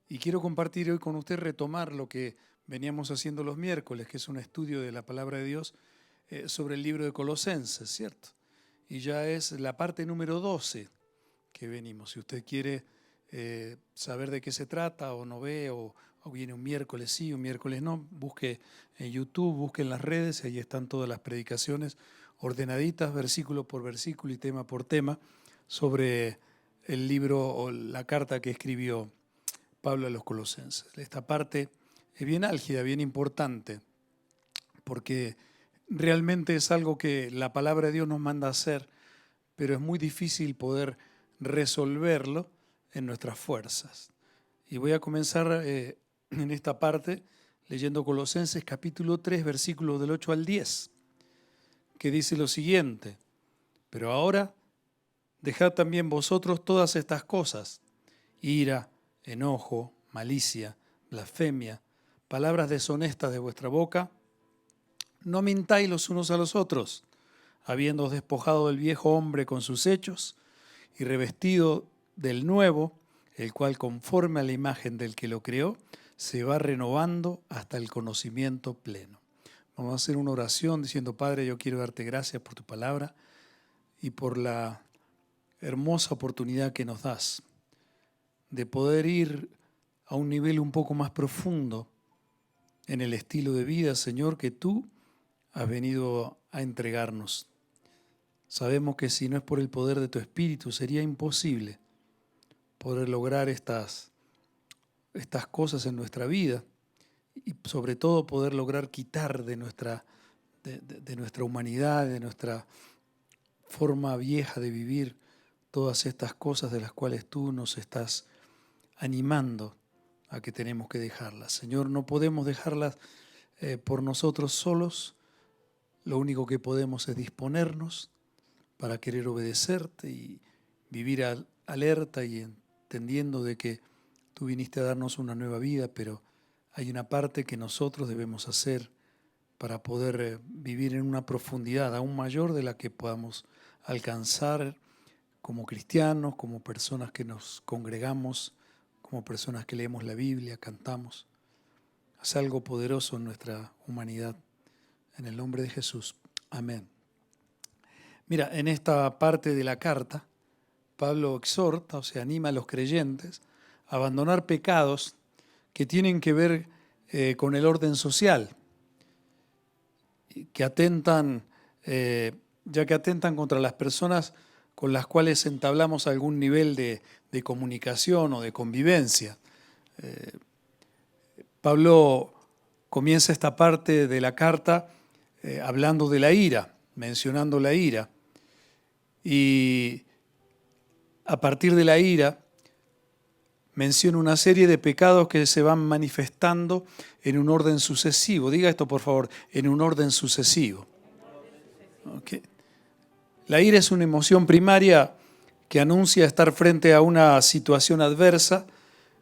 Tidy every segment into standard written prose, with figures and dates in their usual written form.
Y quiero compartir hoy con usted, retomar lo que veníamos haciendo los miércoles, que es un estudio de la palabra de Dios sobre el libro de Colosenses, ¿cierto? Y ya es la parte número 12 que venimos. Si usted quiere saber de qué se trata o no ve, o viene un miércoles sí, un miércoles no, busque en YouTube, busque en las redes, y ahí están todas las predicaciones ordenaditas, versículo por versículo y tema por tema, sobre el libro o la carta que escribió Pablo a los Colosenses. Esta parte es bien álgida, bien importante, porque realmente es algo que la palabra de Dios nos manda a hacer, pero es muy difícil poder resolverlo en nuestras fuerzas. Y voy a comenzar en esta parte leyendo Colosenses capítulo 3, versículos del 8 al 10, que dice lo siguiente: pero ahora dejad también vosotros todas estas cosas: ira, enojo, malicia, blasfemia, palabras deshonestas de vuestra boca. No mintáis los unos a los otros, habiéndoos despojado del viejo hombre con sus hechos y revestido del nuevo, el cual conforme a la imagen del que lo creó, se va renovando hasta el conocimiento pleno. Vamos a hacer una oración diciendo: Padre, yo quiero darte gracias por tu palabra y por la hermosa oportunidad que nos das de poder ir a un nivel un poco más profundo en el estilo de vida, Señor, que tú has venido a entregarnos. Sabemos que si no es por el poder de tu Espíritu, sería imposible poder lograr estas cosas en nuestra vida y sobre todo poder lograr quitar de nuestra humanidad, de nuestra forma vieja de vivir, todas estas cosas de las cuales tú nos estás animando a que tenemos que dejarlas. Señor, no podemos dejarlas por nosotros solos. Lo único que podemos es disponernos para querer obedecerte y vivir alerta y entendiendo de que tú viniste a darnos una nueva vida, pero hay una parte que nosotros debemos hacer para poder vivir en una profundidad aún mayor de la que podamos alcanzar como cristianos, como personas que nos congregamos, como personas que leemos la Biblia, cantamos. Haz algo poderoso en nuestra humanidad. En el nombre de Jesús. Amén. Mira, en esta parte de la carta, Pablo exhorta, o sea, anima a los creyentes a abandonar pecados que tienen que ver con el orden social, que atentan, ya que atentan contra las personas con las cuales entablamos algún nivel de comunicación o de convivencia. Pablo comienza esta parte de la carta hablando de la ira, mencionando la ira. Y a partir de la ira menciona una serie de pecados que se van manifestando en un orden sucesivo. Diga esto, por favor, en un orden sucesivo. Okay. La ira es una emoción primaria que anuncia estar frente a una situación adversa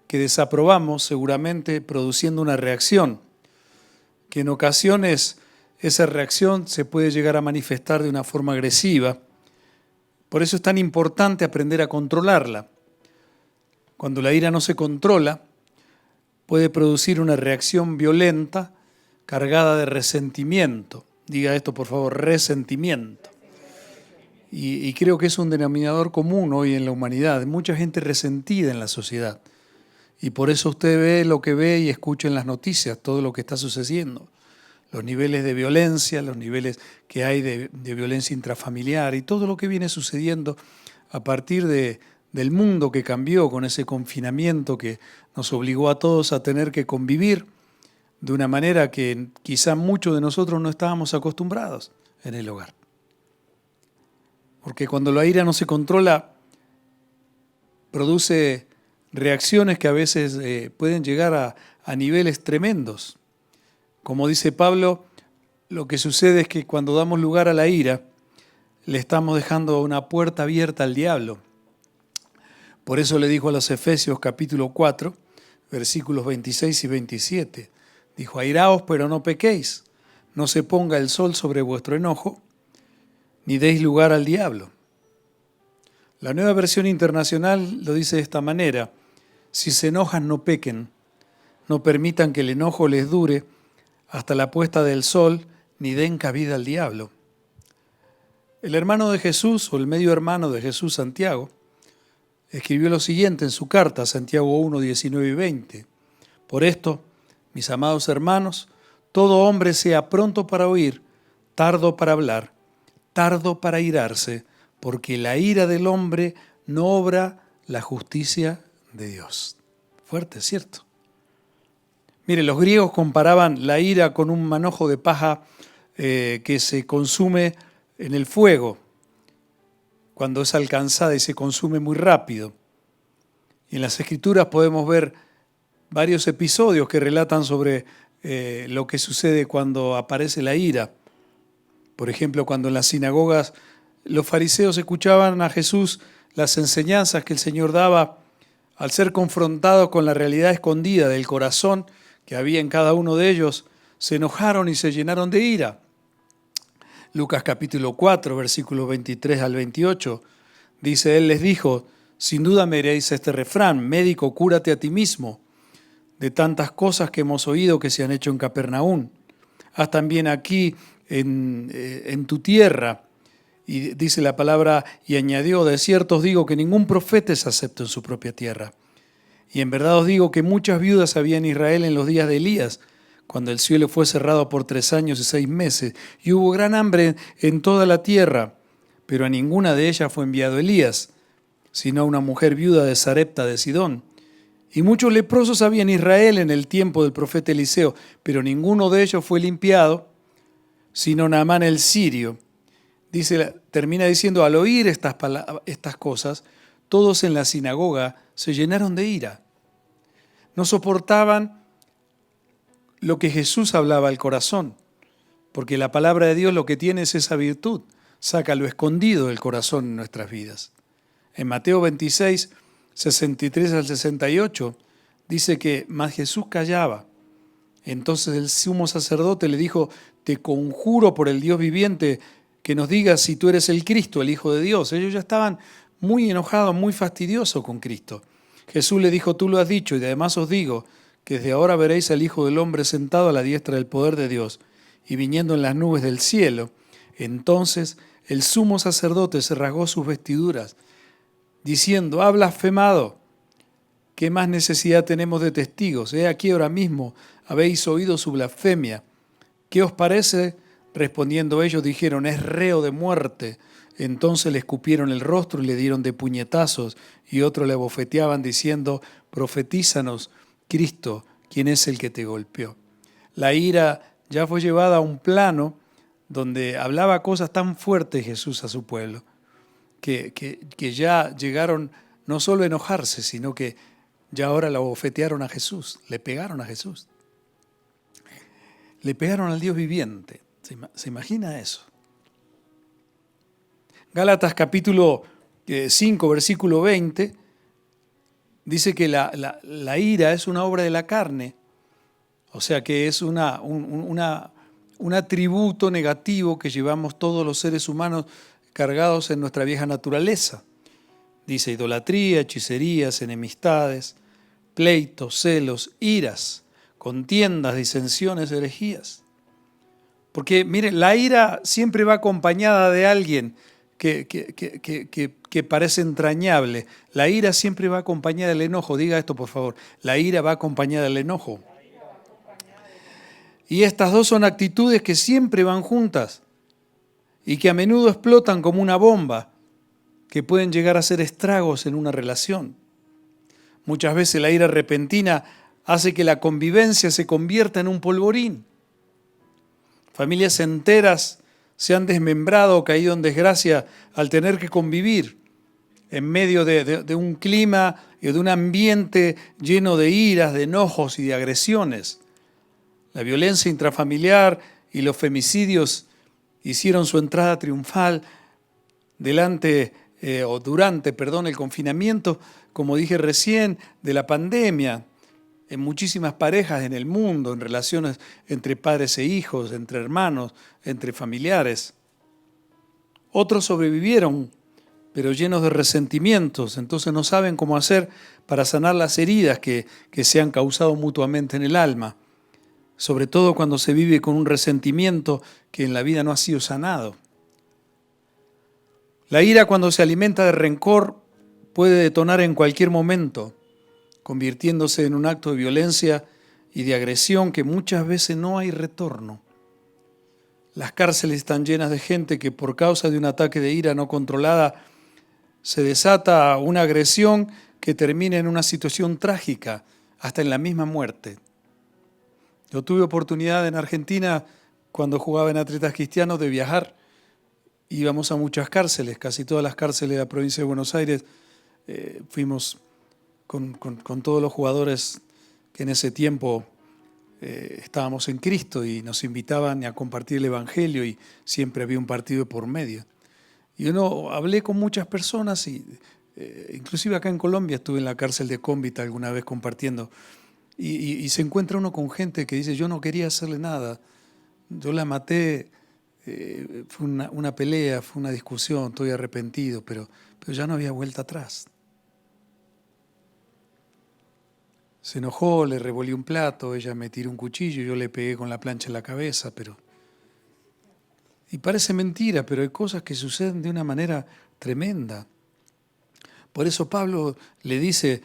que desaprobamos, seguramente produciendo una reacción, que en ocasiones esa reacción se puede llegar a manifestar de una forma agresiva. Por eso es tan importante aprender a controlarla. Cuando la ira no se controla, puede producir una reacción violenta cargada de resentimiento. Diga esto, por favor, resentimiento. Y creo que es un denominador común hoy en la humanidad. Mucha gente resentida en la sociedad. Y por eso usted ve lo que ve y escucha en las noticias, todo lo que está sucediendo. Los niveles de violencia, los niveles que hay de violencia intrafamiliar y todo lo que viene sucediendo a partir del mundo que cambió con ese confinamiento que nos obligó a todos a tener que convivir de una manera que quizá muchos de nosotros no estábamos acostumbrados en el hogar. Porque cuando la ira no se controla, produce reacciones que a veces pueden llegar a niveles tremendos. Como dice Pablo, lo que sucede es que cuando damos lugar a la ira, le estamos dejando una puerta abierta al diablo. Por eso le dijo a los Efesios capítulo 4, versículos 26 y 27. Dijo: airaos, pero no pequéis, no se ponga el sol sobre vuestro enojo, ni deis lugar al diablo. La Nueva Versión Internacional lo dice de esta manera: Si se enojan, no pequen. No permitan que el enojo les dure hasta la puesta del sol, ni den cabida al diablo. El hermano de Jesús, o el medio hermano de Jesús, Santiago, escribió lo siguiente en su carta, Santiago 1, 19 y 20. Por esto, mis amados hermanos, todo hombre sea pronto para oír, tardo para hablar, tardo para irarse, porque la ira del hombre no obra la justicia de Dios. Fuerte, ¿cierto? Mire, los griegos comparaban la ira con un manojo de paja que se consume en el fuego cuando es alcanzada y se consume muy rápido. Y en las Escrituras podemos ver varios episodios que relatan sobre lo que sucede cuando aparece la ira. Por ejemplo, cuando en las sinagogas los fariseos escuchaban a Jesús las enseñanzas que el Señor daba, al ser confrontados con la realidad escondida del corazón que había en cada uno de ellos, se enojaron y se llenaron de ira. Lucas capítulo 4, versículos 23 al 28, dice, Él les dijo, sin duda me diréis este refrán, médico, cúrate a ti mismo, de tantas cosas que hemos oído que se han hecho en Capernaum. Haz también aquí en tu tierra. Y dice la palabra, y añadió, de cierto os digo que ningún profeta es acepto en su propia tierra. Y en verdad os digo que muchas viudas había en Israel en los días de Elías, cuando el cielo fue cerrado por 3 años y 6 meses, y hubo gran hambre en toda la tierra, pero a ninguna de ellas fue enviado Elías, sino a una mujer viuda de Sarepta de Sidón. Y muchos leprosos había en Israel en el tiempo del profeta Eliseo, pero ninguno de ellos fue limpiado, sino Naamán el sirio. Dice, termina diciendo, al oír estas cosas, todos en la sinagoga se llenaron de ira. No soportaban lo que Jesús hablaba al corazón, porque la palabra de Dios lo que tiene es esa virtud, saca lo escondido del corazón en nuestras vidas. En Mateo 26, 63 al 68, dice que más Jesús callaba. Entonces el sumo sacerdote le dijo, te conjuro por el Dios viviente que nos digas si tú eres el Cristo, el Hijo de Dios. Ellos ya estaban muy enojados, muy fastidiosos con Cristo. Jesús le dijo, tú lo has dicho, y además os digo que desde ahora veréis al Hijo del Hombre sentado a la diestra del poder de Dios y viniendo en las nubes del cielo. Entonces el sumo sacerdote se rasgó sus vestiduras, diciendo, ha blasfemado. ¿Qué más necesidad tenemos de testigos? He aquí ahora mismo habéis oído su blasfemia. ¿Qué os parece? Respondiendo ellos dijeron, es reo de muerte. Entonces le escupieron el rostro y le dieron de puñetazos, y otros le abofeteaban diciendo, profetízanos, Cristo, ¿quién es el que te golpeó? La ira ya fue llevada a un plano donde hablaba cosas tan fuertes Jesús a su pueblo, que ya llegaron no solo a enojarse, sino que ya ahora lo abofetearon a Jesús, le pegaron a Jesús. Le pegaron al Dios viviente. ¿Se imagina eso? Gálatas capítulo 5, versículo 20, dice que la ira es una obra de la carne, o sea que es un atributo negativo que llevamos todos los seres humanos cargados en nuestra vieja naturaleza. Dice idolatría, hechicerías, enemistades, pleitos, celos, iras, contiendas, disensiones, herejías. Porque, miren, la ira siempre va acompañada de alguien que parece entrañable. La ira siempre va acompañada del enojo. Diga esto, por favor. La ira va acompañada del enojo. Y estas dos son actitudes que siempre van juntas y que a menudo explotan como una bomba, que pueden llegar a hacer estragos en una relación. Muchas veces la ira repentina hace que la convivencia se convierta en un polvorín. Familias enteras se han desmembrado o caído en desgracia al tener que convivir en medio de un clima y de un ambiente lleno de iras, de enojos y de agresiones. La violencia intrafamiliar y los femicidios hicieron su entrada triunfal durante el confinamiento, como dije recién, de la pandemia, en muchísimas parejas en el mundo, en relaciones entre padres e hijos, entre hermanos, entre familiares. Otros sobrevivieron pero llenos de resentimientos. Entonces no saben cómo hacer para sanar las heridas que se han causado mutuamente en el alma. Sobre todo cuando se vive con un resentimiento que en la vida no ha sido sanado. La ira, cuando se alimenta de rencor, puede detonar en cualquier momento, convirtiéndose en un acto de violencia y de agresión que muchas veces no hay retorno. Las cárceles están llenas de gente que por causa de un ataque de ira no controlada se desata una agresión que termina en una situación trágica, hasta en la misma muerte. Yo tuve oportunidad en Argentina, cuando jugaba en Atletas Cristianos, de viajar. Íbamos a muchas cárceles, casi todas las cárceles de la provincia de Buenos Aires. Fuimos con todos los jugadores que en ese tiempo estábamos en Cristo y nos invitaban a compartir el Evangelio y siempre había un partido por medio. Y yo hablé con muchas personas y inclusive acá en Colombia estuve en la cárcel de Cómbita alguna vez compartiendo y se encuentra uno con gente que dice: yo no quería hacerle nada, yo la maté, fue una pelea, fue una discusión, estoy arrepentido, pero ya no había vuelta atrás. Se enojó, le revolví un plato, ella me tiró un cuchillo, yo le pegué con la plancha en la cabeza, Y parece mentira, pero hay cosas que suceden de una manera tremenda. Por eso Pablo le dice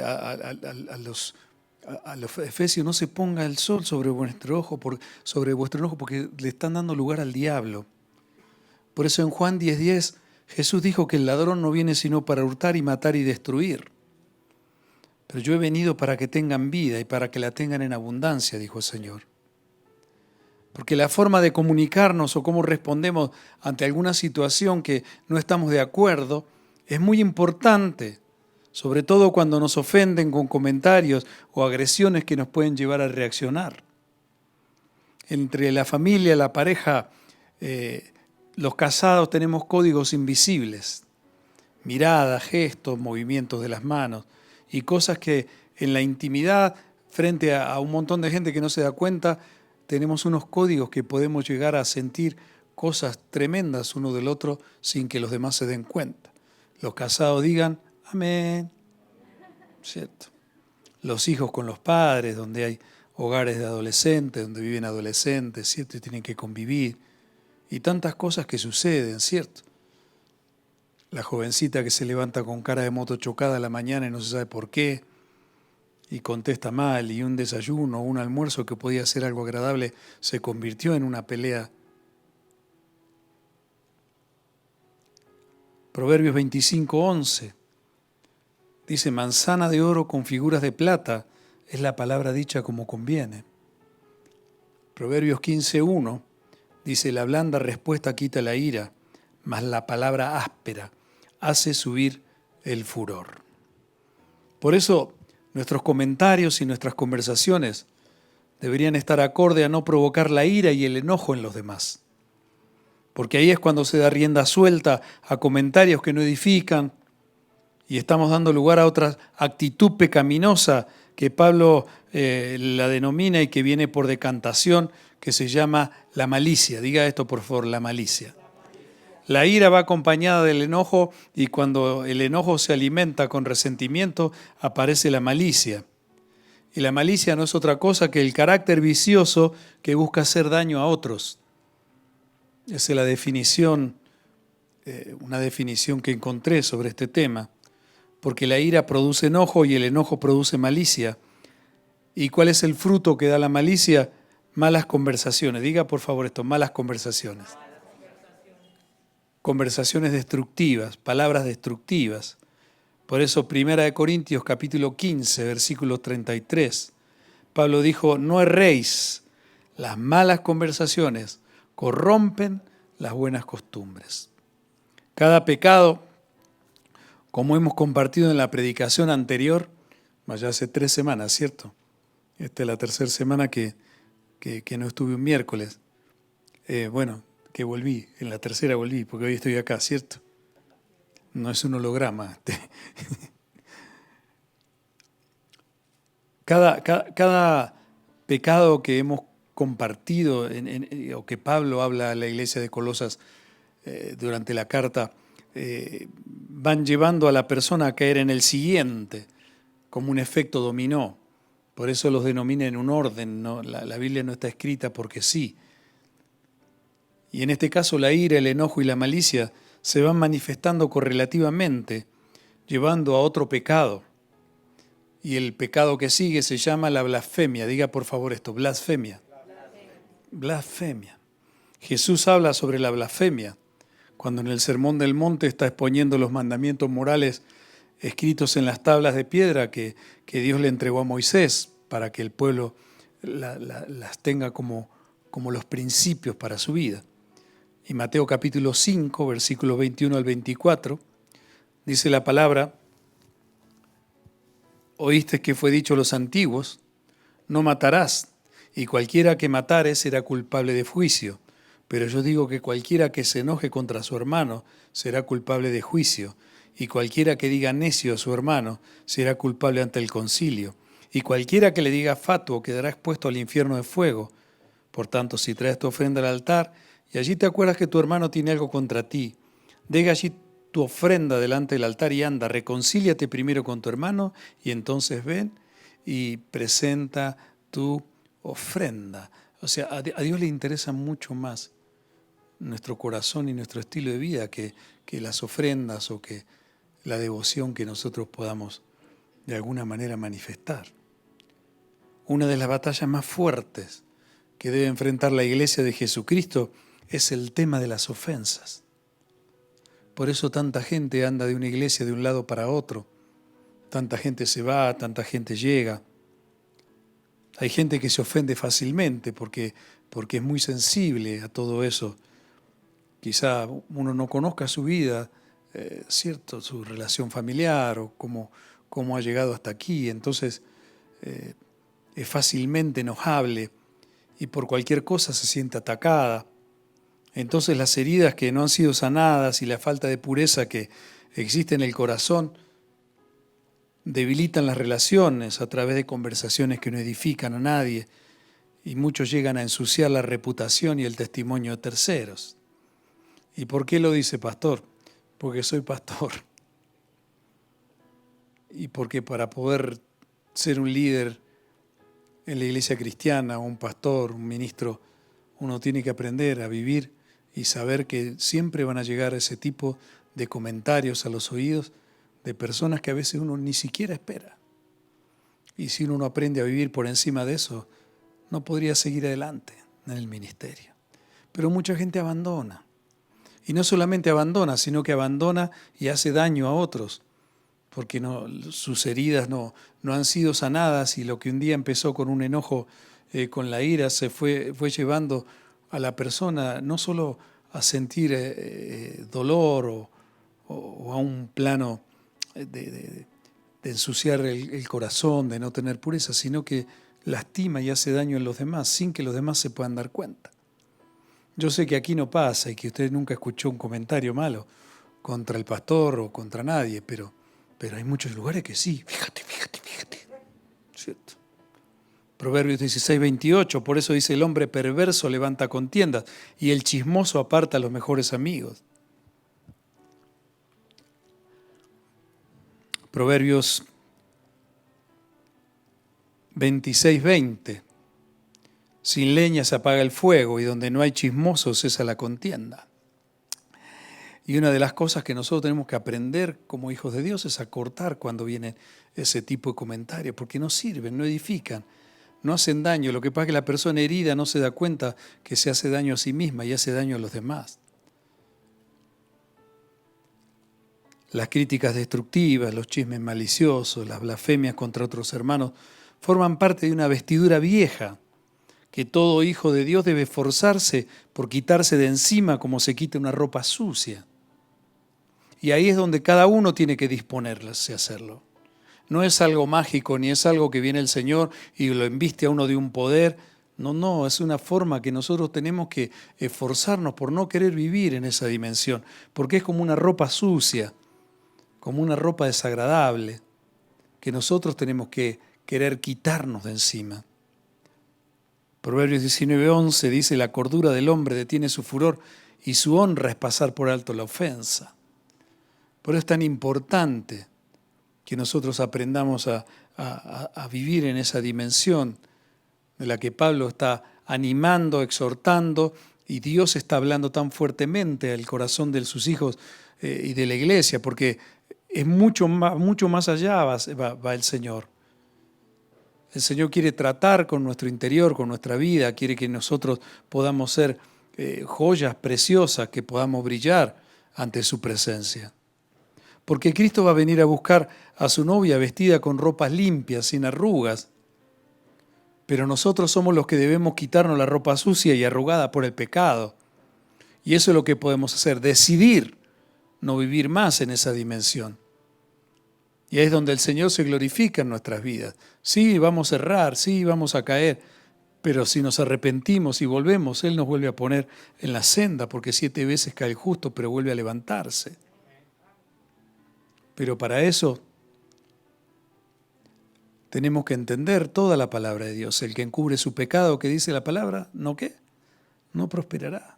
a los efesios: no se ponga el sol sobre vuestro enojo porque le están dando lugar al diablo. Por eso en Juan 10:10 Jesús dijo que el ladrón no viene sino para hurtar y matar y destruir. Pero yo he venido para que tengan vida y para que la tengan en abundancia, dijo el Señor. Porque la forma de comunicarnos o cómo respondemos ante alguna situación que no estamos de acuerdo es muy importante, sobre todo cuando nos ofenden con comentarios o agresiones que nos pueden llevar a reaccionar. Entre la familia, la pareja, los casados tenemos códigos invisibles, miradas, gestos, movimientos de las manos y cosas que en la intimidad, frente a un montón de gente que no se da cuenta, tenemos unos códigos que podemos llegar a sentir cosas tremendas uno del otro sin que los demás se den cuenta. Los casados digan amén, ¿cierto? Los hijos con los padres, donde hay hogares de adolescentes, donde viven adolescentes, ¿cierto? Y tienen que convivir. Y tantas cosas que suceden, ¿cierto? La jovencita que se levanta con cara de moto chocada a la mañana y no se sabe por qué, y contesta mal, y un desayuno o un almuerzo que podía ser algo agradable se convirtió en una pelea. Proverbios 25:11 dice: manzana de oro con figuras de plata es la palabra dicha como conviene. Proverbios 15:1 dice: la blanda respuesta quita la ira, mas la palabra áspera hace subir el furor. Por eso nuestros comentarios y nuestras conversaciones deberían estar acorde a no provocar la ira y el enojo en los demás. Porque ahí es cuando se da rienda suelta a comentarios que no edifican y estamos dando lugar a otra actitud pecaminosa que Pablo la denomina y que viene por decantación, que se llama la malicia. Diga esto, por favor: la malicia. La ira va acompañada del enojo y cuando el enojo se alimenta con resentimiento aparece la malicia. Y la malicia no es otra cosa que el carácter vicioso que busca hacer daño a otros. Esa es la definición, una definición que encontré sobre este tema. Porque la ira produce enojo y el enojo produce malicia. ¿Y cuál es el fruto que da la malicia? Malas conversaciones. Diga por favor esto: malas conversaciones. Conversaciones destructivas, palabras destructivas. Por eso 1 Corintios capítulo 15, versículo 33, Pablo dijo: no erréis, las malas conversaciones corrompen las buenas costumbres. Cada pecado, como hemos compartido en la predicación anterior, ya hace 3 semanas, ¿cierto? Esta es la tercera semana que no estuve un miércoles. Que volví, en la tercera volví, porque hoy estoy acá, ¿cierto? No es un holograma. Cada pecado que hemos compartido, o que Pablo habla a la iglesia de Colosas durante la carta, van llevando a la persona a caer en el siguiente, como un efecto dominó. Por eso los denomina en un orden, ¿no? La Biblia no está escrita porque sí. Y en este caso la ira, el enojo y la malicia se van manifestando correlativamente, llevando a otro pecado. Y el pecado que sigue se llama la blasfemia. Diga por favor esto, blasfemia. Blasfemia. Jesús habla sobre la blasfemia, cuando en el Sermón del Monte está exponiendo los mandamientos morales escritos en las tablas de piedra que Dios le entregó a Moisés para que el pueblo las tenga como los principios para su vida. Y Mateo capítulo 5, versículos 21 al 24, dice la palabra: oíste que fue dicho a los antiguos, no matarás, y cualquiera que matare será culpable de juicio. Pero yo digo que cualquiera que se enoje contra su hermano será culpable de juicio, y cualquiera que diga necio a su hermano será culpable ante el concilio, y cualquiera que le diga fatuo quedará expuesto al infierno de fuego. Por tanto, si traes tu ofrenda al altar, y allí te acuerdas que tu hermano tiene algo contra ti, deja allí tu ofrenda delante del altar y anda, reconcíliate primero con tu hermano, y entonces ven y presenta tu ofrenda. O sea, a Dios le interesa mucho más nuestro corazón y nuestro estilo de vida que las ofrendas o que la devoción que nosotros podamos de alguna manera manifestar. Una de las batallas más fuertes que debe enfrentar la Iglesia de Jesucristo es el tema de las ofensas. Por eso tanta gente anda de una iglesia de un lado para otro, tanta gente se va, tanta gente llega. Hay gente que se ofende fácilmente porque es muy sensible a todo eso. Quizá uno no conozca su vida, ¿cierto? Su relación familiar o cómo ha llegado hasta aquí. Entonces es fácilmente enojable y por cualquier cosa se siente atacada. Entonces las heridas que no han sido sanadas y la falta de pureza que existe en el corazón debilitan las relaciones a través de conversaciones que no edifican a nadie, y muchos llegan a ensuciar la reputación y el testimonio de terceros. ¿Y por qué lo dice, pastor? Porque soy pastor. Y porque para poder ser un líder en la iglesia cristiana, un pastor, un ministro, uno tiene que aprender a vivir y saber que siempre van a llegar ese tipo de comentarios a los oídos de personas que a veces uno ni siquiera espera. Y si uno no aprende a vivir por encima de eso, no podría seguir adelante en el ministerio. Pero mucha gente abandona. Y no solamente abandona, sino que abandona y hace daño a otros, porque sus heridas no han sido sanadas, y lo que un día empezó con un enojo, con la ira, se fue llevando a la persona no solo a sentir dolor o a un plano de ensuciar el corazón, de no tener pureza, sino que lastima y hace daño en los demás sin que los demás se puedan dar cuenta. Yo sé que aquí no pasa y que usted nunca escuchó un comentario malo contra el pastor o contra nadie, pero hay muchos lugares que sí. Fíjate. ¿Cierto? Proverbios 16, 28, por eso dice: el hombre perverso levanta contiendas y el chismoso aparta a los mejores amigos. Proverbios 26, 20. Sin leña se apaga el fuego y donde no hay chismosos cesa la contienda. Y una de las cosas que nosotros tenemos que aprender como hijos de Dios es a cortar cuando vienen ese tipo de comentarios, porque no sirven, no edifican, no hacen daño. Lo que pasa es que la persona herida no se da cuenta que se hace daño a sí misma y hace daño a los demás. Las críticas destructivas, los chismes maliciosos, las blasfemias contra otros hermanos forman parte de una vestidura vieja que todo hijo de Dios debe esforzarse por quitarse de encima como se quita una ropa sucia. Y ahí es donde cada uno tiene que disponerse a hacerlo. No es algo mágico, ni es algo que viene el Señor y lo embiste a uno de un poder. No, es una forma que nosotros tenemos que esforzarnos por no querer vivir en esa dimensión, porque es como una ropa sucia, como una ropa desagradable, que nosotros tenemos que querer quitarnos de encima. Proverbios 19:11 dice: la cordura del hombre detiene su furor y su honra es pasar por alto la ofensa. Por eso es tan importante que nosotros aprendamos a vivir en esa dimensión de la que Pablo está animando, exhortando, y Dios está hablando tan fuertemente al corazón de sus hijos y de la iglesia, porque es mucho más allá va el Señor. El Señor quiere tratar con nuestro interior, con nuestra vida, quiere que nosotros podamos ser joyas preciosas, que podamos brillar ante su presencia. Porque Cristo va a venir a buscar a su novia vestida con ropas limpias, sin arrugas. Pero nosotros somos los que debemos quitarnos la ropa sucia y arrugada por el pecado. Y eso es lo que podemos hacer, decidir no vivir más en esa dimensión. Y ahí es donde el Señor se glorifica en nuestras vidas. Sí, vamos a errar, sí, vamos a caer, pero si nos arrepentimos y volvemos, Él nos vuelve a poner en la senda, porque 7 veces cae el justo, pero vuelve a levantarse. Pero para eso tenemos que entender toda la palabra de Dios. El que encubre su pecado, que dice la palabra, ¿no qué? No prosperará.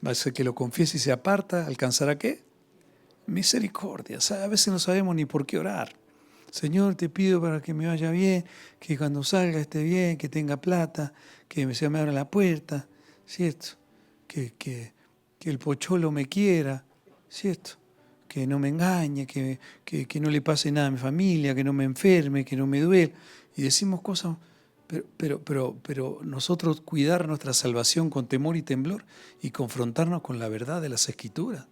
Va a ser que lo confiese y se aparta, ¿alcanzará qué? Misericordia. O sea, a veces no sabemos ni por qué orar. Señor, te pido para que me vaya bien, que cuando salga esté bien, que tenga plata, que se me abra la puerta, ¿cierto? Que el pocholo me quiera, ¿cierto? Que no me engañe, que no le pase nada a mi familia, que no me enferme, que no me duele. Y decimos cosas, pero nosotros cuidar nuestra salvación con temor y temblor y confrontarnos con la verdad de las Escrituras.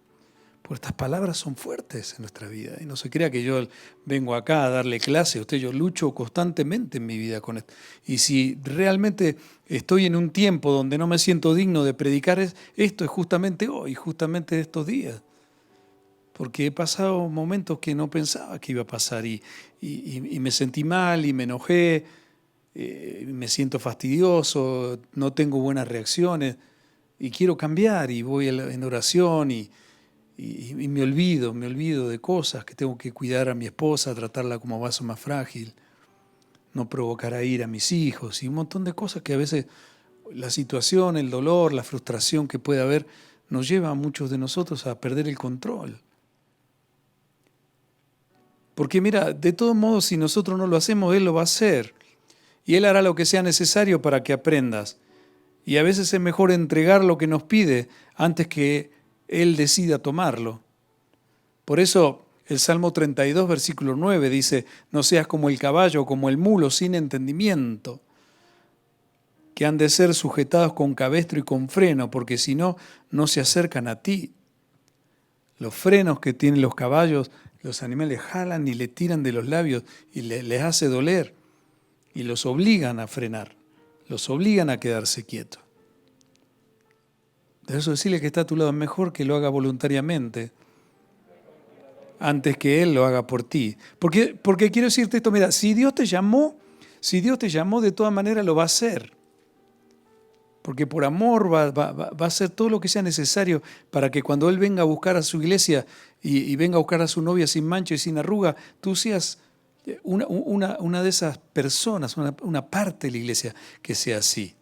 Porque estas palabras son fuertes en nuestra vida. Y no se crea que yo vengo acá a darle clase a usted, yo lucho constantemente en mi vida con esto. Y si realmente estoy en un tiempo donde no me siento digno de predicar esto, es justamente hoy, justamente estos días. Porque he pasado momentos que no pensaba que iba a pasar y me sentí mal y me enojé, me siento fastidioso, no tengo buenas reacciones y quiero cambiar y voy en oración y me olvido de cosas, que tengo que cuidar a mi esposa, tratarla como vaso más frágil, no provocar a ira a mis hijos y un montón de cosas que a veces la situación, el dolor, la frustración que puede haber nos lleva a muchos de nosotros a perder el control. Porque mira, de todos modos, si nosotros no lo hacemos, Él lo va a hacer. Y Él hará lo que sea necesario para que aprendas. Y a veces es mejor entregar lo que nos pide antes que Él decida tomarlo. Por eso el Salmo 32, versículo 9 dice, no seas como el caballo o como el mulo sin entendimiento, que han de ser sujetados con cabestro y con freno, porque si no, no se acercan a ti. Los frenos que tienen los caballos, los animales jalan y le tiran de los labios y les hace doler y los obligan a frenar, los obligan a quedarse quietos. De eso decirle que está a tu lado, es mejor que lo haga voluntariamente antes que Él lo haga por ti. Porque quiero decirte esto, mira, si Dios te llamó, de todas maneras lo va a hacer. Porque por amor va a hacer todo lo que sea necesario para que cuando Él venga a buscar a su iglesia y venga a buscar a su novia sin mancha y sin arruga, tú seas una de esas personas, una parte de la iglesia que sea así.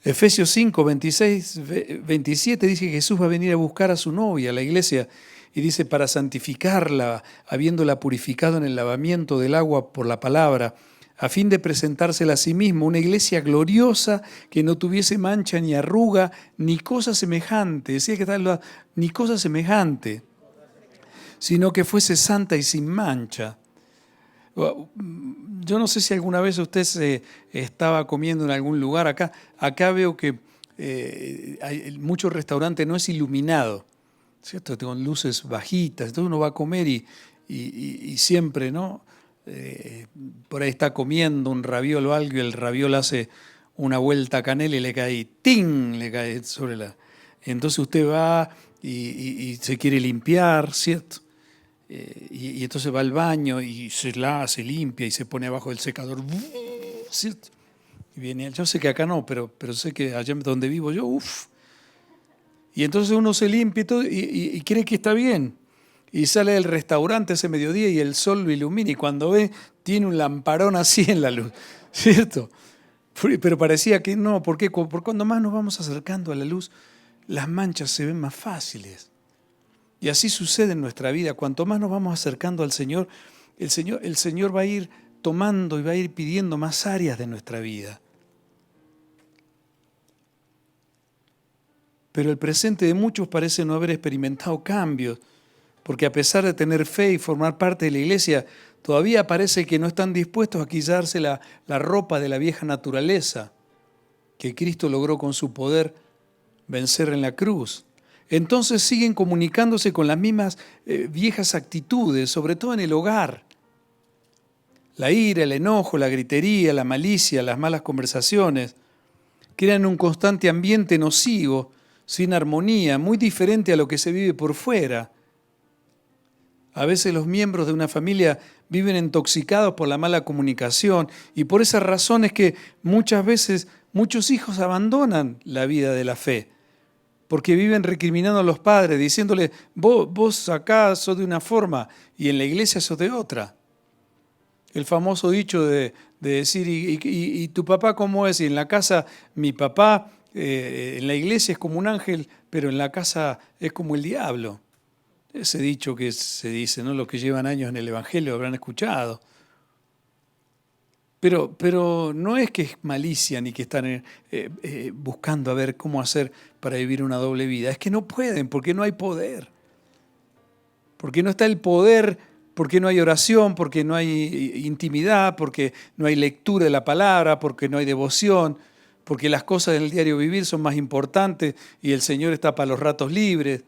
Efesios 5, 26, 27 dice que Jesús va a venir a buscar a su novia, a la iglesia, y dice para santificarla, habiéndola purificado en el lavamiento del agua por la palabra, a fin de presentársela a sí mismo, una iglesia gloriosa que no tuviese mancha ni arruga, ni cosa semejante, decía que tal, ni cosa semejante, sino que fuese santa y sin mancha. Yo no sé si alguna vez usted se estaba comiendo en algún lugar acá veo que hay muchos restaurantes no es iluminado, ¿cierto? Con luces bajitas, entonces uno va a comer y siempre, ¿no? Por ahí está comiendo un raviol o algo y el raviol hace una vuelta a canela y le cae, ¡ting!, le cae sobre la... Entonces usted va y se quiere limpiar, ¿cierto? Y entonces va al baño y se limpia y se pone abajo del secador, ¿cierto? Y viene, yo sé que acá no, pero sé que allá donde vivo yo, uff. Y entonces uno se limpia y todo y cree que está bien. Y sale del restaurante ese mediodía y el sol lo ilumina y cuando ve tiene un lamparón así en la luz, ¿cierto? Pero parecía que no, ¿por qué? Por cuando más nos vamos acercando a la luz, las manchas se ven más fáciles. Y así sucede en nuestra vida. Cuanto más nos vamos acercando al Señor, el Señor va a ir tomando y va a ir pidiendo más áreas de nuestra vida. Pero el presente de muchos parece no haber experimentado cambios, porque a pesar de tener fe y formar parte de la iglesia, todavía parece que no están dispuestos a quitarse la ropa de la vieja naturaleza que Cristo logró con su poder vencer en la cruz. Entonces siguen comunicándose con las mismas viejas actitudes, sobre todo en el hogar. La ira, el enojo, la gritería, la malicia, las malas conversaciones crean un constante ambiente nocivo, sin armonía, muy diferente a lo que se vive por fuera. A veces los miembros de una familia viven intoxicados por la mala comunicación y por esa razón es que muchas veces muchos hijos abandonan la vida de la fe, porque viven recriminando a los padres, diciéndole, vos acá sos de una forma y en la iglesia sos de otra. El famoso dicho de decir, ¿y tu papá cómo es? Y en la casa, mi papá en la iglesia es como un ángel, pero en la casa es como el diablo. Ese dicho que se dice, ¿no? Los que llevan años en el Evangelio lo habrán escuchado. Pero no es que es malicia ni que están buscando a ver cómo hacer para vivir una doble vida. Es que no pueden, porque no hay poder. Porque no está el poder, porque no hay oración, porque no hay intimidad, porque no hay lectura de la palabra, porque no hay devoción, porque las cosas del diario vivir son más importantes y el Señor está para los ratos libres.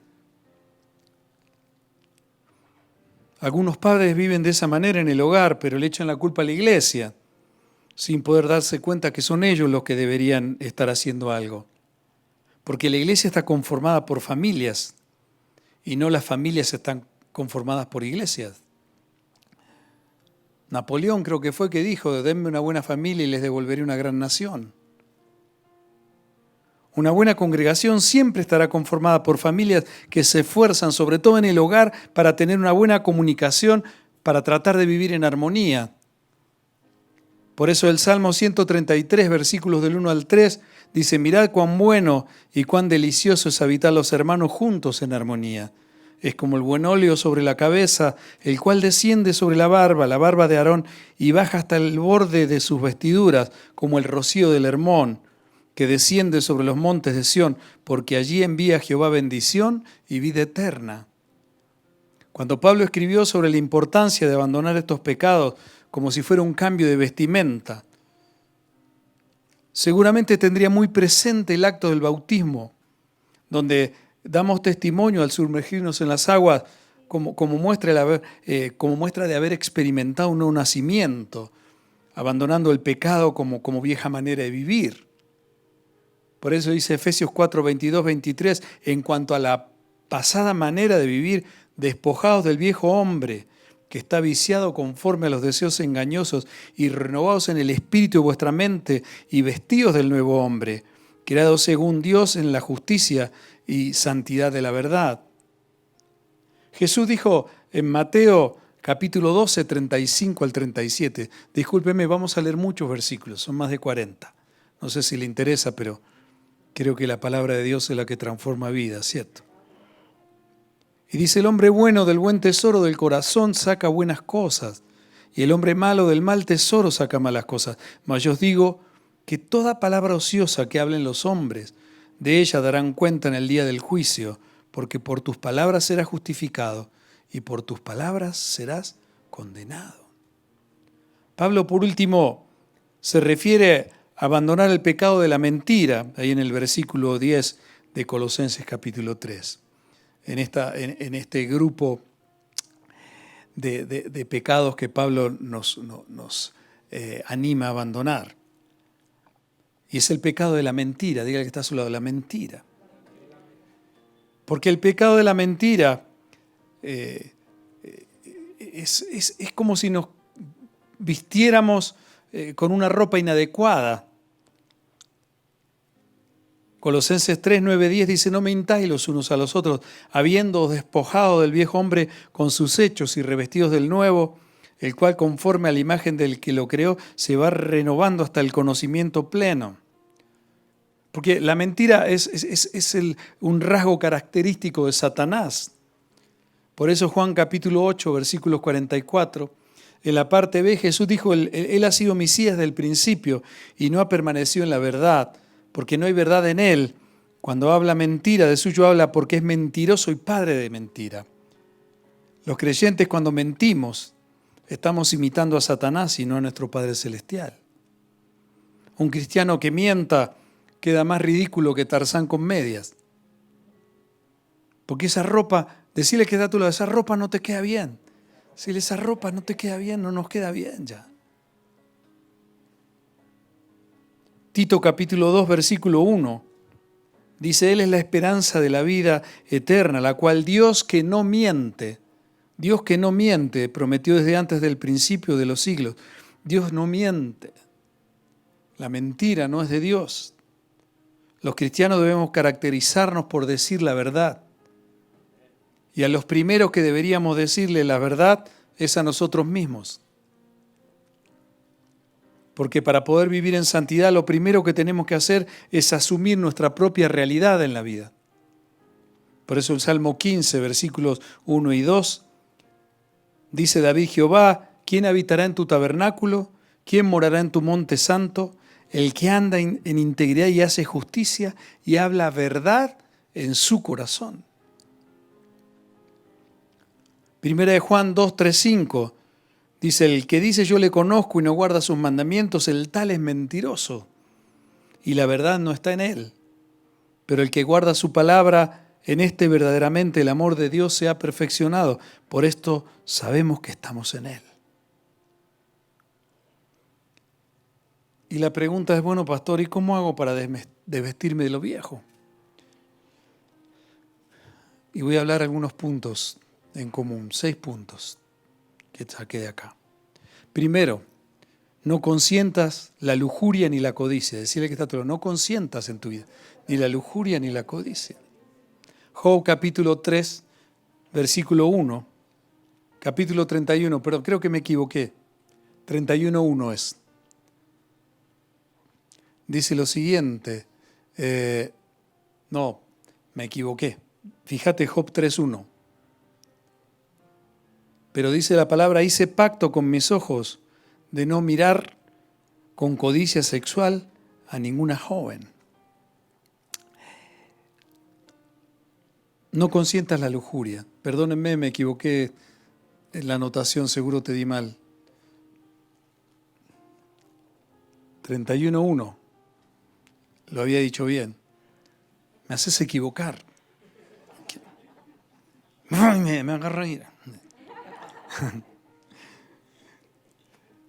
Algunos padres viven de esa manera en el hogar, pero le echan la culpa a la iglesia, sin poder darse cuenta que son ellos los que deberían estar haciendo algo. Porque la iglesia está conformada por familias y no las familias están conformadas por iglesias. Napoleón creo que fue que dijo, denme una buena familia y les devolveré una gran nación. Una buena congregación siempre estará conformada por familias que se esfuerzan, sobre todo en el hogar, para tener una buena comunicación, para tratar de vivir en armonía. Por eso el Salmo 133, versículos del 1 al 3, dice, mirad cuán bueno y cuán delicioso es habitar los hermanos juntos en armonía. Es como el buen óleo sobre la cabeza, el cual desciende sobre la barba de Aarón, y baja hasta el borde de sus vestiduras, como el rocío del Hermón, que desciende sobre los montes de Sión, porque allí envía Jehová bendición y vida eterna. Cuando Pablo escribió sobre la importancia de abandonar estos pecados como si fuera un cambio de vestimenta, seguramente tendría muy presente el acto del bautismo, donde damos testimonio al sumergirnos en las aguas como muestra de haber experimentado un nuevo nacimiento, abandonando el pecado como vieja manera de vivir. Por eso dice Efesios 4, 22, 23, en cuanto a la pasada manera de vivir, despojados del viejo hombre, que está viciado conforme a los deseos engañosos, y renovados en el espíritu de vuestra mente, y vestidos del nuevo hombre, creado según Dios en la justicia y santidad de la verdad. Jesús dijo en Mateo capítulo 12, 35 al 37, discúlpeme, vamos a leer muchos versículos, son más de 40. No sé si le interesa, pero creo que la palabra de Dios es la que transforma vidas, ¿cierto? Y dice, el hombre bueno del buen tesoro del corazón saca buenas cosas, y el hombre malo del mal tesoro saca malas cosas. Mas yo os digo que toda palabra ociosa que hablen los hombres, de ella darán cuenta en el día del juicio, porque por tus palabras serás justificado, y por tus palabras serás condenado. Pablo, por último, se refiere a abandonar el pecado de la mentira, ahí en el versículo 10 de Colosenses capítulo 3. En este grupo de pecados que Pablo nos anima a abandonar. Y es el pecado de la mentira, diga que está a su lado, la mentira. Porque el pecado de la mentira es como si nos vistiéramos con una ropa inadecuada. Colosenses 3, 9, 10 dice, no mintáis los unos a los otros, habiéndoos despojado del viejo hombre con sus hechos y revestidos del nuevo, el cual conforme a la imagen del que lo creó se va renovando hasta el conocimiento pleno. Porque la mentira es un rasgo característico de Satanás. Por eso Juan capítulo 8, versículos 44, en la parte B Jesús dijo, él ha sido Mesías del principio y no ha permanecido en la verdad, porque no hay verdad en él. Cuando habla mentira, de suyo habla porque es mentiroso y padre de mentira. Los creyentes cuando mentimos estamos imitando a Satanás y no a nuestro Padre Celestial. Un cristiano que mienta queda más ridículo que Tarzán con medias. Porque esa ropa, decirle que da tu lado, esa ropa no te queda bien. Si esa ropa no te queda bien, no nos queda bien ya. Tito capítulo 2, versículo 1. Dice, Él es la esperanza de la vida eterna, la cual Dios que no miente, prometió desde antes del principio de los siglos. Dios no miente. La mentira no es de Dios. Los cristianos debemos caracterizarnos por decir la verdad. Y a los primeros que deberíamos decirle la verdad es a nosotros mismos. Porque para poder vivir en santidad, lo primero que tenemos que hacer es asumir nuestra propia realidad en la vida. Por eso el Salmo 15, versículos 1 y 2, dice David, Jehová, ¿quién habitará en tu tabernáculo? ¿Quién morará en tu monte santo? El que anda en integridad y hace justicia y habla verdad en su corazón. Primera de Juan 2, 3, 5, dice, el que dice yo le conozco y no guarda sus mandamientos, el tal es mentiroso y la verdad no está en él. Pero el que guarda su palabra, en este verdaderamente el amor de Dios se ha perfeccionado. Por esto sabemos que estamos en él. Y la pregunta es, bueno, pastor, ¿y cómo hago para desvestirme de lo viejo? Y voy a hablar algunos puntos en común, 6 puntos que saqué de acá. Primero, no consientas la lujuria ni la codicia. Decirle que está todo, no consientas en tu vida ni la lujuria ni la codicia. Job capítulo 3, versículo 1, capítulo 31, pero creo que me equivoqué, 31:1 es. Dice lo siguiente, no, me equivoqué. Fíjate Job 3:1. Pero dice la palabra, hice pacto con mis ojos de no mirar con codicia sexual a ninguna joven. No consientas la lujuria. Perdónenme, me equivoqué en la anotación, seguro te di mal. 31:1. Lo había dicho bien. Me haces equivocar. Me agarra ira.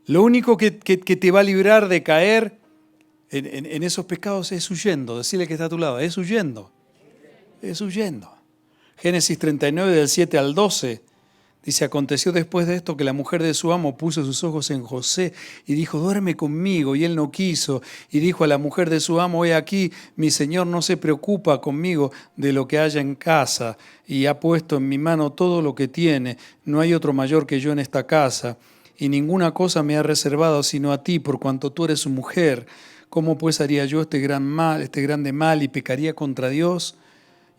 Lo único que te va a librar de caer en esos pecados es huyendo. Decirle que está a tu lado, es huyendo. Es huyendo. Génesis 39, del 7 al 12. Dice, aconteció después de esto que la mujer de su amo puso sus ojos en José y dijo, duerme conmigo. Y él no quiso. Y dijo a la mujer de su amo, he aquí, mi señor no se preocupa conmigo de lo que haya en casa y ha puesto en mi mano todo lo que tiene. No hay otro mayor que yo en esta casa. Y ninguna cosa me ha reservado sino a ti, por cuanto tú eres su mujer. ¿Cómo pues haría yo este grande mal y pecaría contra Dios?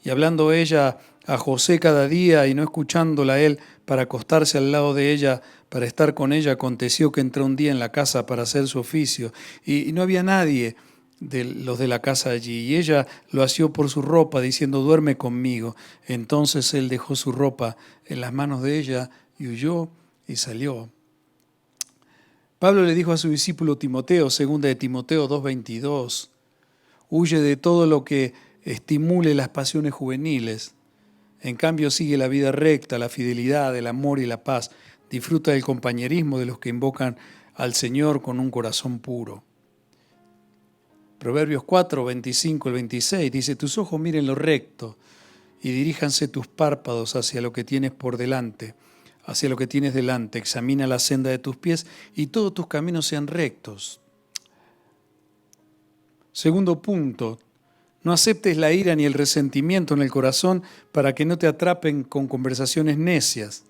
Y hablando ella a José cada día y no escuchándola a él para acostarse al lado de ella, para estar con ella, aconteció que entró un día en la casa para hacer su oficio y no había nadie de los de la casa allí. Y ella lo asió por su ropa, diciendo, duerme conmigo. Entonces él dejó su ropa en las manos de ella y huyó y salió. Pablo le dijo a su discípulo Timoteo, 2 de Timoteo 2:22, huye de todo lo que estimule las pasiones juveniles. En cambio, sigue la vida recta, la fidelidad, el amor y la paz. Disfruta del compañerismo de los que invocan al Señor con un corazón puro. Proverbios 4, 25 al 26 dice, tus ojos miren lo recto y diríjanse tus párpados hacia lo que tienes por delante, hacia lo que tienes delante. Examina la senda de tus pies y todos tus caminos sean rectos. Segundo punto, no aceptes la ira ni el resentimiento en el corazón para que no te atrapen con conversaciones necias.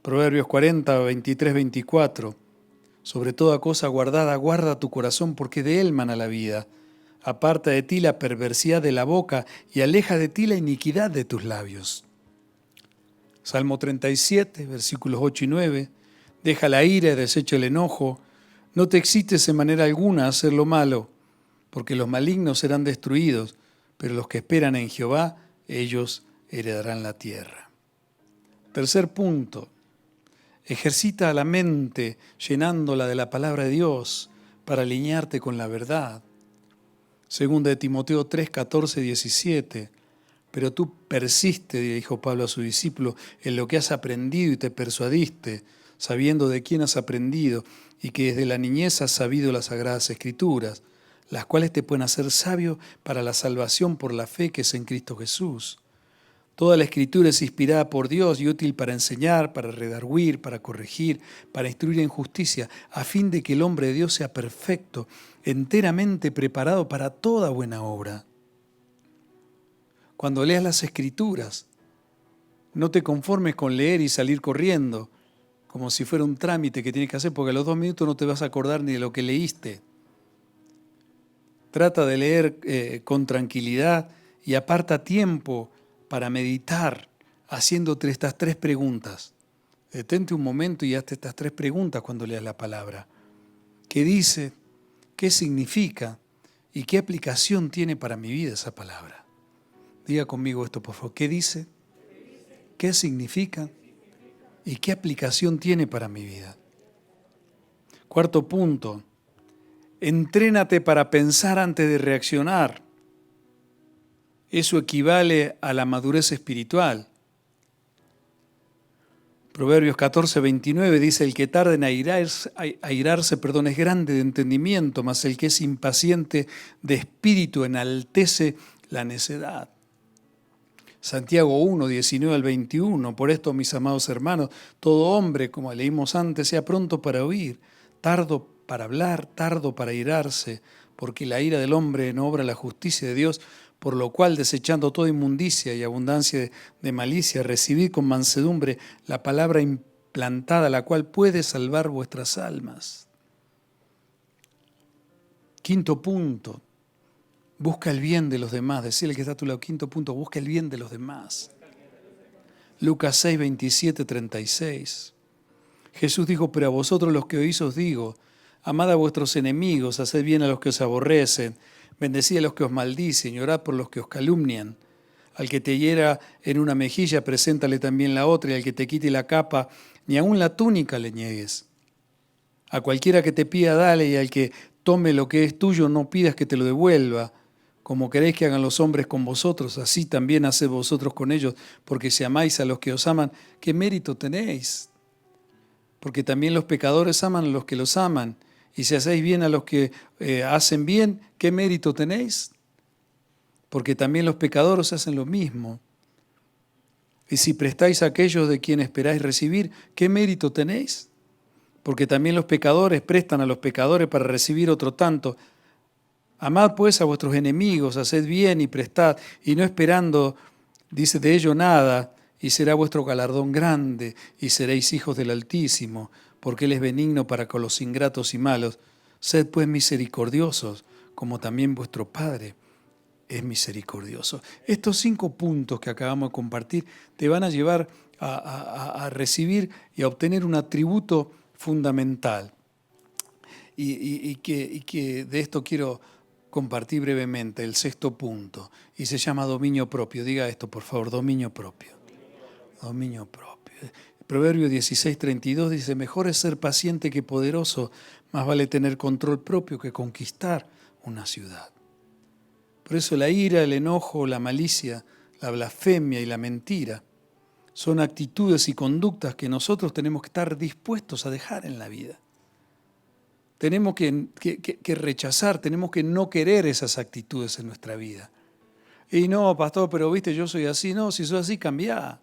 Proverbios 40, 23, 24. Sobre toda cosa guardada, guarda tu corazón porque de él mana la vida. Aparta de ti la perversidad de la boca y aleja de ti la iniquidad de tus labios. Salmo 37, versículos 8 y 9. Deja la ira y desecha el enojo. No te excites en manera alguna a hacer lo malo, porque los malignos serán destruidos, pero los que esperan en Jehová, ellos heredarán la tierra. Tercer punto. Ejercita la mente llenándola de la palabra de Dios para alinearte con la verdad. Segunda de Timoteo 3, 14, 17. Pero tú persiste, dijo Pablo a su discípulo, en lo que has aprendido y te persuadiste, sabiendo de quién has aprendido y que desde la niñez has sabido las sagradas Escrituras, las cuales te pueden hacer sabio para la salvación por la fe que es en Cristo Jesús. Toda la Escritura es inspirada por Dios y útil para enseñar, para redarguir, para corregir, para instruir en justicia, a fin de que el hombre de Dios sea perfecto, enteramente preparado para toda buena obra. Cuando leas las Escrituras, no te conformes con leer y salir corriendo, como si fuera un trámite que tienes que hacer, porque a los 2 minutos no te vas a acordar ni de lo que leíste. Trata de leer con tranquilidad y aparta tiempo para meditar, haciéndote estas 3 preguntas. Detente un momento y hazte estas 3 preguntas cuando leas la palabra. ¿Qué dice? ¿Qué significa? ¿Y qué aplicación tiene para mi vida esa palabra? Diga conmigo esto, por favor. ¿Qué dice? ¿Qué significa? ¿Y qué aplicación tiene para mi vida? Cuarto punto. Entrénate para pensar antes de reaccionar. Eso equivale a la madurez espiritual. Proverbios 14, 29 dice, el que tarda en airarse, es grande de entendimiento, mas el que es impaciente de espíritu enaltece la necedad. Santiago 1, 19 al 21, por esto, mis amados hermanos, todo hombre, como leímos antes, sea pronto para oír, tardo para hablar, tardo para airarse, porque la ira del hombre no obra la justicia de Dios, por lo cual, desechando toda inmundicia y abundancia de malicia, recibid con mansedumbre la palabra implantada, la cual puede salvar vuestras almas. Quinto punto, busca el bien de los demás. Decirle que está a tu lado. Quinto punto, busca el bien de los demás. Lucas 6, 27, 36. Jesús dijo, pero a vosotros los que oís os digo, amad a vuestros enemigos, haced bien a los que os aborrecen, bendecid a los que os maldicen y orad por los que os calumnian. Al que te hiera en una mejilla, preséntale también la otra, y al que te quite la capa, ni aun la túnica le niegues. A cualquiera que te pida, dale, y al que tome lo que es tuyo, no pidas que te lo devuelva. Como queréis que hagan los hombres con vosotros, así también haced vosotros con ellos, porque si amáis a los que os aman, ¿qué mérito tenéis? Porque también los pecadores aman a los que los aman, y si hacéis bien a los que hacen bien, ¿qué mérito tenéis? Porque también los pecadores hacen lo mismo. Y si prestáis a aquellos de quienes esperáis recibir, ¿qué mérito tenéis? Porque también los pecadores prestan a los pecadores para recibir otro tanto. Amad pues a vuestros enemigos, haced bien y prestad, y no esperando, dice, de ello nada, y será vuestro galardón grande, y seréis hijos del Altísimo, porque Él es benigno para con los ingratos y malos. Sed pues misericordiosos, como también vuestro Padre es misericordioso. Estos 5 puntos que acabamos de compartir te van a llevar a recibir y a obtener un atributo fundamental. Y que de esto quiero compartir brevemente, el 6º punto, y se llama dominio propio. Diga esto, por favor, dominio propio. Dominio propio. Proverbio 16, 32 dice, mejor es ser paciente que poderoso, más vale tener control propio que conquistar una ciudad. Por eso la ira, el enojo, la malicia, la blasfemia y la mentira son actitudes y conductas que nosotros tenemos que estar dispuestos a dejar en la vida. Tenemos que rechazar, tenemos que no querer esas actitudes en nuestra vida. Y no, pastor, pero viste, yo soy así. No, si soy así, cambia.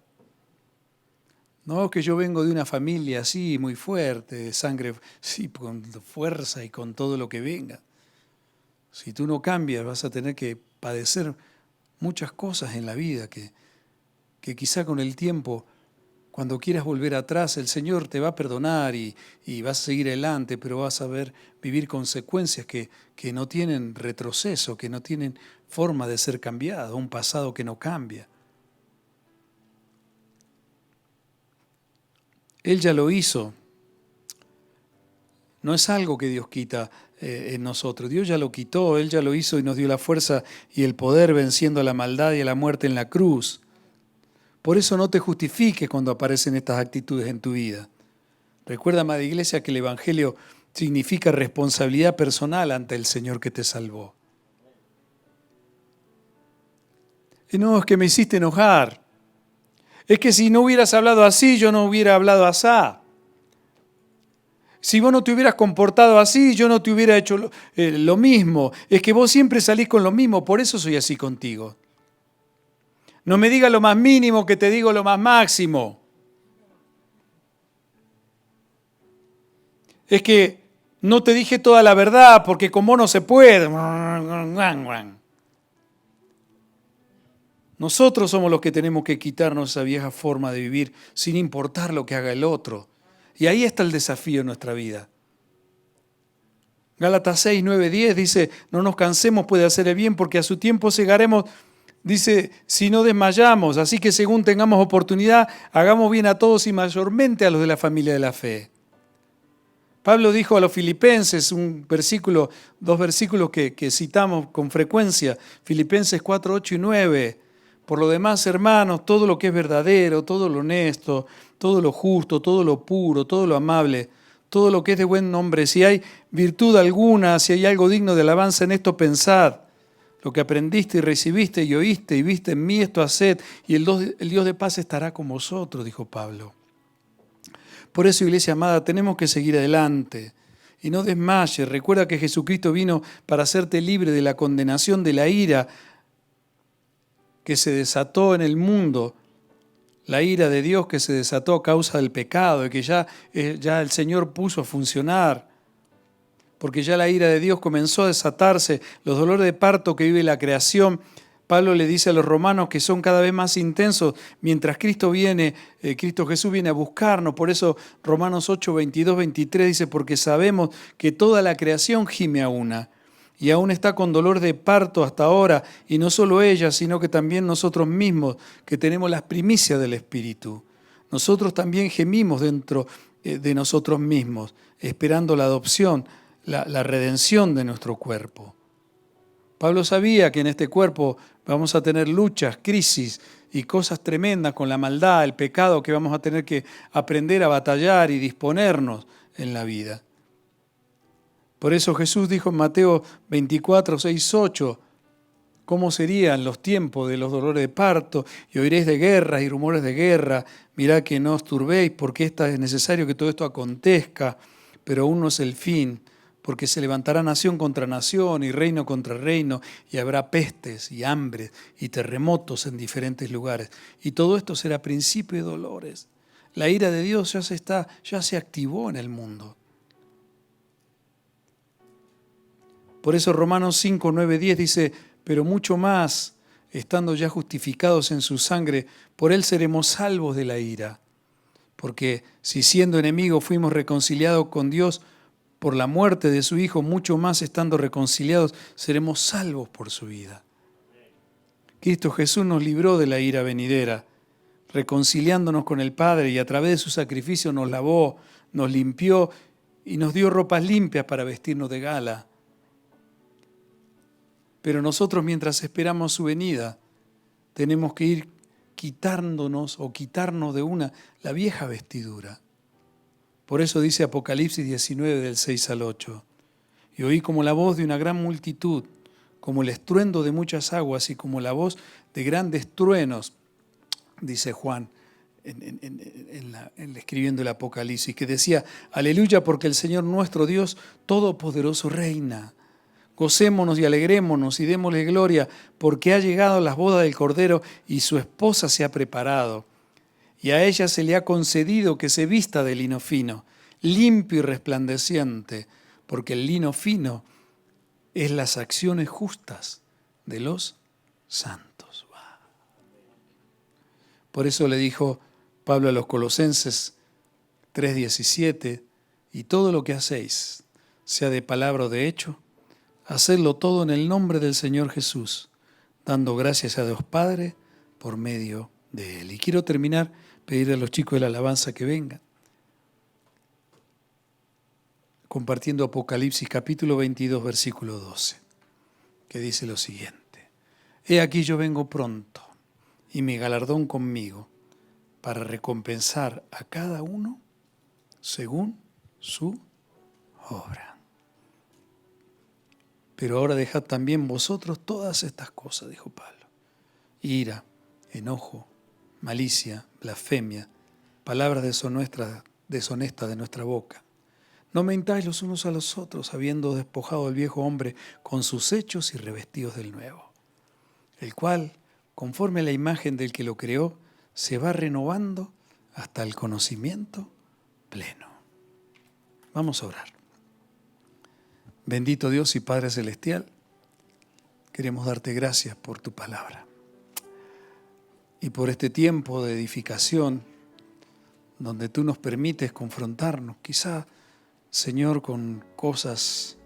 No, que yo vengo de una familia así, muy fuerte, de sangre, sí, con fuerza y con todo lo que venga. Si tú no cambias, vas a tener que padecer muchas cosas en la vida que quizá con el tiempo Cuando quieras volver atrás, el Señor te va a perdonar y vas a seguir adelante, pero vas a ver vivir consecuencias que no tienen retroceso, que no tienen forma de ser cambiadas, un pasado que no cambia. Él ya lo hizo. No es algo que Dios quita en nosotros. Dios ya lo quitó, Él ya lo hizo y nos dio la fuerza y el poder venciendo a la maldad y a la muerte en la cruz. Por eso no te justifiques cuando aparecen estas actitudes en tu vida. Recuerda, amada iglesia, que el Evangelio significa responsabilidad personal ante el Señor que te salvó. Y no, es que me hiciste enojar. Es que si no hubieras hablado así, yo no hubiera hablado asá. Si vos no te hubieras comportado así, yo no te hubiera hecho lo mismo. Es que vos siempre salís con lo mismo, por eso soy así contigo. No me digas lo más mínimo que te digo lo más máximo. Es que no te dije toda la verdad porque con vos no se puede. Nosotros somos los que tenemos que quitarnos esa vieja forma de vivir sin importar lo que haga el otro. Y ahí está el desafío en nuestra vida. Gálatas 6, 9, 10 dice, no nos cansemos pues de hacer el bien porque a su tiempo segaremos, dice, si no desmayamos. Así que según tengamos oportunidad, hagamos bien a todos y mayormente a los de la familia de la fe. Pablo dijo a los filipenses, dos versículos que citamos con frecuencia, Filipenses 4, 8 y 9. Por lo demás, hermanos, todo lo que es verdadero, todo lo honesto, todo lo justo, todo lo puro, todo lo amable, todo lo que es de buen nombre, si hay virtud alguna, si hay algo digno de alabanza, en esto pensad. Lo que aprendiste y recibiste y oíste y viste en mí, esto haced, y el Dios de paz estará con vosotros, dijo Pablo. Por eso, iglesia amada, tenemos que seguir adelante y no desmayes. Recuerda que Jesucristo vino para hacerte libre de la condenación, de la ira que se desató en el mundo, la ira de Dios que se desató a causa del pecado y que ya el Señor puso a funcionar, porque ya la ira de Dios comenzó a desatarse, los dolores de parto que vive la creación. Pablo le dice a los romanos que son cada vez más intensos mientras Cristo Jesús viene a buscarnos. Por eso Romanos 8, 22, 23 dice, porque sabemos que toda la creación gime a una y aún está con dolor de parto hasta ahora, y no solo ella, sino que también nosotros mismos, que tenemos las primicias del Espíritu. Nosotros también gemimos dentro de nosotros mismos, esperando la adopción, la redención de nuestro cuerpo. Pablo sabía que en este cuerpo vamos a tener luchas, crisis y cosas tremendas con la maldad, el pecado, que vamos a tener que aprender a batallar y disponernos en la vida. Por eso Jesús dijo en Mateo 24, 6, 8, ¿cómo serían los tiempos de los dolores de parto? Y oiréis de guerras y rumores de guerra. Mirad que no os turbéis, porque es necesario que todo esto acontezca, pero aún no es el fin. Porque se levantará nación contra nación y reino contra reino, y habrá pestes y hambres y terremotos en diferentes lugares. Y todo esto será principio de dolores. La ira de Dios ya se activó en el mundo. Por eso Romanos 5, 9, 10 dice, pero mucho más, estando ya justificados en su sangre, por él seremos salvos de la ira. Porque si siendo enemigos fuimos reconciliados con Dios por la muerte de su Hijo, mucho más estando reconciliados seremos salvos por su vida. Cristo Jesús nos libró de la ira venidera, reconciliándonos con el Padre, y a través de su sacrificio nos lavó, nos limpió y nos dio ropas limpias para vestirnos de gala. Pero nosotros, mientras esperamos su venida, tenemos que ir quitarnos de la vieja vestidura. Por eso dice Apocalipsis 19, del 6 al 8. Y oí como la voz de una gran multitud, como el estruendo de muchas aguas y como la voz de grandes truenos, dice Juan, escribiendo el Apocalipsis, que decía, aleluya, porque el Señor nuestro Dios Todopoderoso reina. Gocémonos y alegrémonos y démosle gloria, porque ha llegado las bodas del Cordero y su esposa se ha preparado. Y a ella se le ha concedido que se vista de lino fino, limpio y resplandeciente, porque el lino fino es las acciones justas de los santos. Por eso le dijo Pablo a los Colosenses 3:17, y todo lo que hacéis, sea de palabra o de hecho, hacedlo todo en el nombre del Señor Jesús, dando gracias a Dios Padre por medio de Él. Y quiero terminar, pedirle a los chicos de la alabanza que vengan, compartiendo Apocalipsis capítulo 22, versículo 12, que dice lo siguiente: He aquí yo vengo pronto, y mi galardón conmigo, para recompensar a cada uno según su obra. Pero ahora dejad también vosotros todas estas cosas, dijo Pablo: ira, enojo, malicia, blasfemia, palabras deshonestas de nuestra boca. No mentáis los unos a los otros, habiendo despojado al viejo hombre con sus hechos y revestidos del nuevo, el cual, conforme a la imagen del que lo creó, se va renovando hasta el conocimiento pleno. Vamos a orar. Bendito Dios y Padre Celestial, queremos darte gracias por tu palabra y por este tiempo de edificación donde tú nos permites confrontarnos, quizá, Señor, con cosas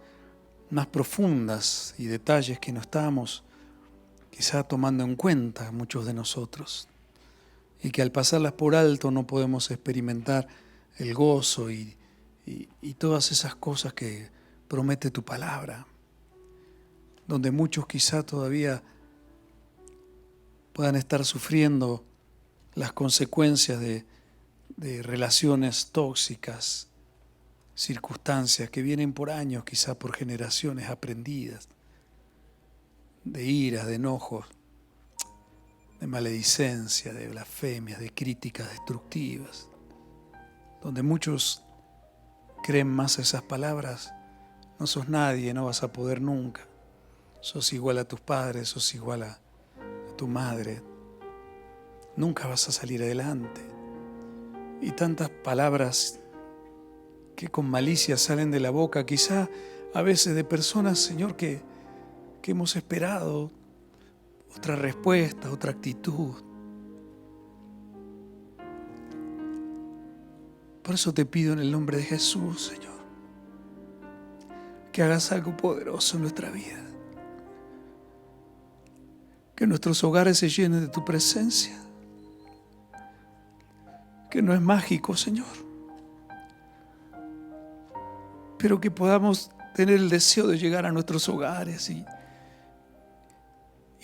más profundas y detalles que no estamos quizá tomando en cuenta muchos de nosotros, y que al pasarlas por alto no podemos experimentar el gozo y todas esas cosas que promete tu palabra, donde muchos quizá todavía puedan estar sufriendo las consecuencias de relaciones tóxicas, circunstancias que vienen por años, quizá por generaciones aprendidas, de iras, de enojos, de maledicencia, de blasfemias, de críticas destructivas, donde muchos creen más esas palabras: no sos nadie, no vas a poder nunca, sos igual a tus padres, sos igual a tu madre, nunca vas a salir adelante. Y tantas palabras que con malicia salen de la boca, quizá a veces de personas, Señor, que hemos esperado otra respuesta, otra actitud. Por eso te pido en el nombre de Jesús, Señor, que hagas algo poderoso en nuestra vida, que nuestros hogares se llenen de tu presencia, que no es mágico, Señor, pero que podamos tener el deseo de llegar a nuestros hogares y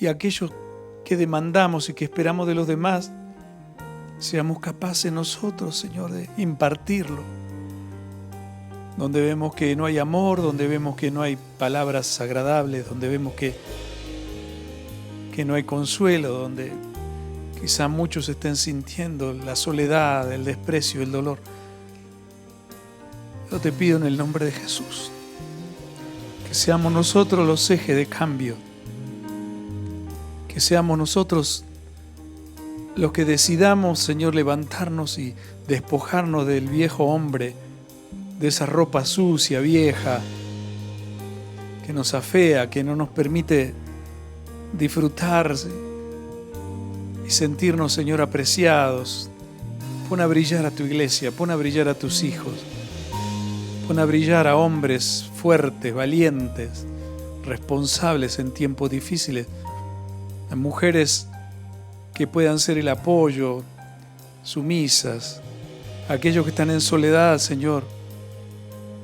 aquello que demandamos y que esperamos de los demás, seamos capaces nosotros, Señor, de impartirlo. Donde vemos que no hay amor, donde vemos que no hay palabras agradables, donde vemos que no hay consuelo, donde quizá muchos estén sintiendo la soledad, el desprecio, el dolor. Yo te pido en el nombre de Jesús que seamos nosotros los ejes de cambio, que seamos nosotros los que decidamos, Señor, levantarnos y despojarnos del viejo hombre, de esa ropa sucia, vieja, que nos afea, que no nos permite disfrutar y sentirnos, Señor, apreciados. Pon a brillar a tu iglesia, pon a brillar a tus hijos, pon a brillar a hombres fuertes, valientes, responsables en tiempos difíciles, a mujeres que puedan ser el apoyo, sumisas, a aquellos que están en soledad, Señor,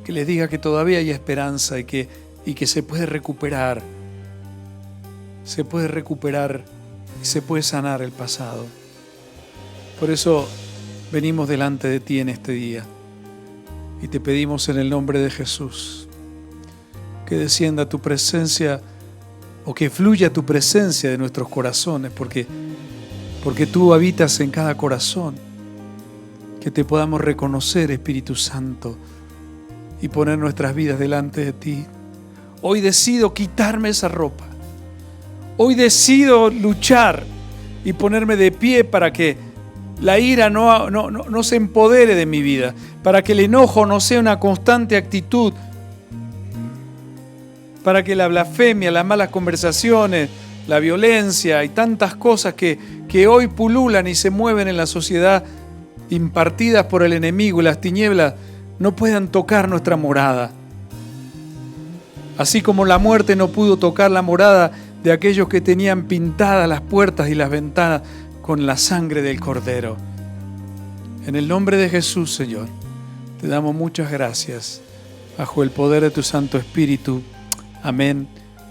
que les diga que todavía hay esperanza y que se puede recuperar, y se puede sanar el pasado. Por eso venimos delante de ti en este día y te pedimos en el nombre de Jesús que descienda tu presencia, o que fluya tu presencia de nuestros corazones, porque tú habitas en cada corazón, que te podamos reconocer, Espíritu Santo, y poner nuestras vidas delante de ti. Hoy decido quitarme esa ropa. Hoy decido luchar y ponerme de pie para que la ira no se empodere de mi vida, para que el enojo no sea una constante actitud, para que la blasfemia, las malas conversaciones, la violencia y tantas cosas que hoy pululan y se mueven en la sociedad impartidas por el enemigo y las tinieblas no puedan tocar nuestra morada. Así como la muerte no pudo tocar la morada de aquellos que tenían pintadas las puertas y las ventanas con la sangre del Cordero. En el nombre de Jesús, Señor, te damos muchas gracias. Bajo el poder de tu Santo Espíritu. Amén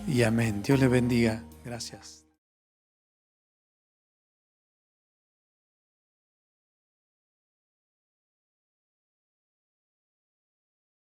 y amén. Dios les bendiga. Gracias.